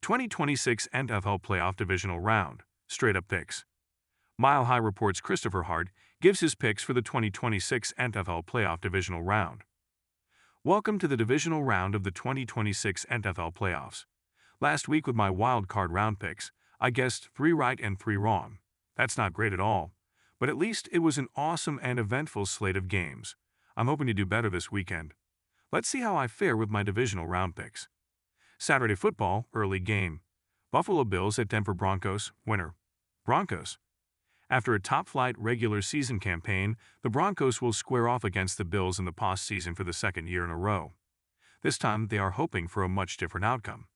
2026 NFL Playoff Divisional Round. Straight-up picks. Mile High Reports Christopher Hart gives his picks for the 2026 NFL Playoff Divisional Round. Welcome to the Divisional Round of the 2026 NFL Playoffs. Last week with my wild card round picks, I guessed 3 right and 3 wrong. That's not great at all, but at least it was an awesome and eventful slate of games. I'm hoping to do better this weekend. Let's see how I fare with my divisional round picks. Saturday football, early game. Buffalo Bills at Denver Broncos, winner. Broncos. After a top-flight regular season campaign, the Broncos will square off against the Bills in the postseason for the second year in a row. This time, they are hoping for a much different outcome.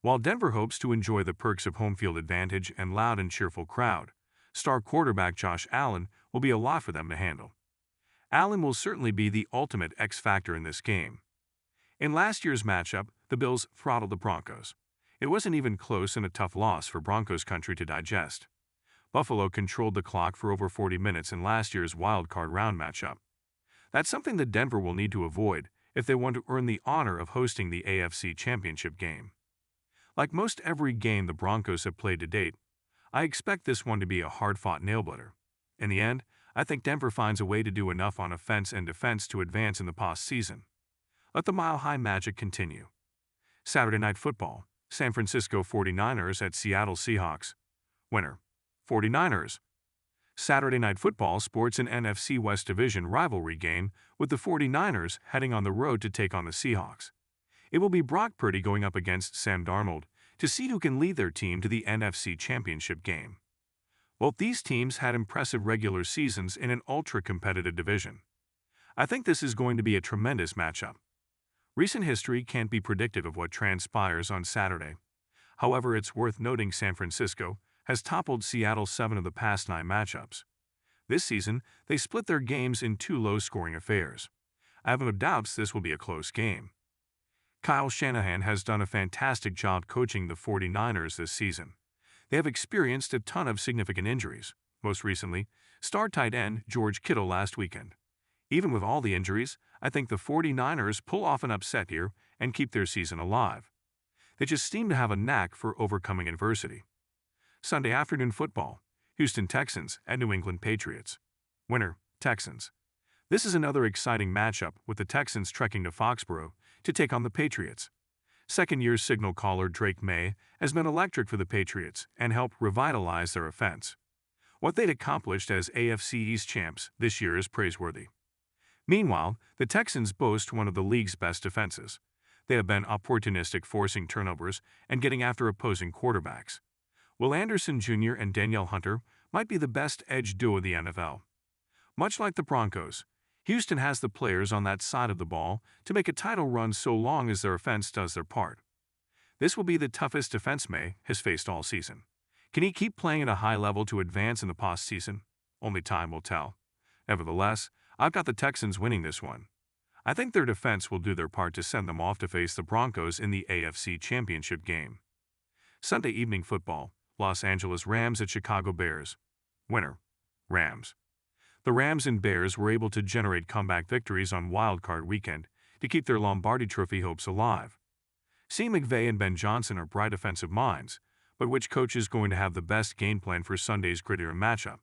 While Denver hopes to enjoy the perks of home field advantage and loud and cheerful crowd, star quarterback Josh Allen will be a lot for them to handle. Allen will certainly be the ultimate X factor in this game. In last year's matchup, the Bills throttled the Broncos. It wasn't even close and a tough loss for Broncos country to digest. Buffalo controlled the clock for over 40 minutes in last year's wild card round matchup. That's something that Denver will need to avoid if they want to earn the honor of hosting the AFC Championship game. Like most every game the Broncos have played to date, I expect this one to be a hard-fought nail-biter. In the end, I think Denver finds a way to do enough on offense and defense to advance in the postseason. Let the mile-high magic continue. Saturday Night Football, San Francisco 49ers at Seattle Seahawks. Winner, 49ers. Saturday Night Football sports an NFC West Division rivalry game with the 49ers heading on the road to take on the Seahawks. It will be Brock Purdy going up against Sam Darnold to see who can lead their team to the NFC Championship game. Both these teams had impressive regular seasons in an ultra-competitive division. I think this is going to be a tremendous matchup. Recent history can't be predictive of what transpires on Saturday. However, it's worth noting San Francisco has toppled Seattle 7 of the past 9 matchups. This season, they split their games in 2 low-scoring affairs. I have no doubts this will be a close game. Kyle Shanahan has done a fantastic job coaching the 49ers this season. They have experienced a ton of significant injuries, most recently, star tight end George Kittle last weekend. Even with all the injuries, I think the 49ers pull off an upset here and keep their season alive. They just seem to have a knack for overcoming adversity. Sunday afternoon football, Houston Texans at New England Patriots. Winner, Texans. This is another exciting matchup with the Texans trekking to Foxborough to take on the Patriots. Second-year signal caller Drake May has been electric for the Patriots and helped revitalize their offense. What they'd accomplished as AFC East champs this year is praiseworthy. Meanwhile, the Texans boast one of the league's best defenses. They have been opportunistic, forcing turnovers and getting after opposing quarterbacks. Will Anderson Jr. and Danielle Hunter might be the best edge duo of the NFL. Much like the Broncos, Houston has the players on that side of the ball to make a title run so long as their offense does their part. This will be the toughest defense May has faced all season. Can he keep playing at a high level to advance in the postseason? Only time will tell. Nevertheless, I've got the Texans winning this one. I think their defense will do their part to send them off to face the Broncos in the AFC Championship game. Sunday evening football, Los Angeles Rams at Chicago Bears. Winner, Rams. The Rams and Bears were able to generate comeback victories on Wild Card weekend to keep their Lombardi Trophy hopes alive. Sean McVay and Ben Johnson are bright offensive minds, but which coach is going to have the best game plan for Sunday's grittier matchup?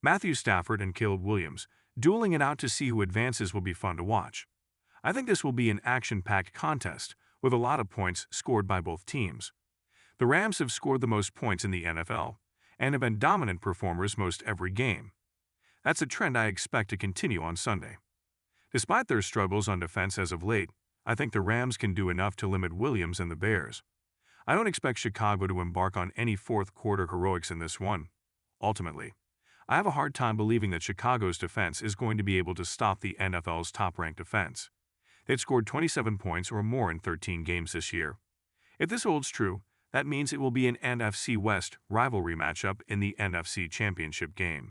Matthew Stafford and Caleb Williams dueling it out to see who advances will be fun to watch. I think this will be an action-packed contest with a lot of points scored by both teams. The Rams have scored the most points in the NFL and have been dominant performers most every game. That's a trend I expect to continue on Sunday. Despite their struggles on defense as of late, I think the Rams can do enough to limit Williams and the Bears. I don't expect Chicago to embark on any fourth-quarter heroics in this one. Ultimately, I have a hard time believing that Chicago's defense is going to be able to stop the NFL's top-ranked defense. They've scored 27 points or more in 13 games this year. If this holds true, that means it will be an NFC West rivalry matchup in the NFC Championship game.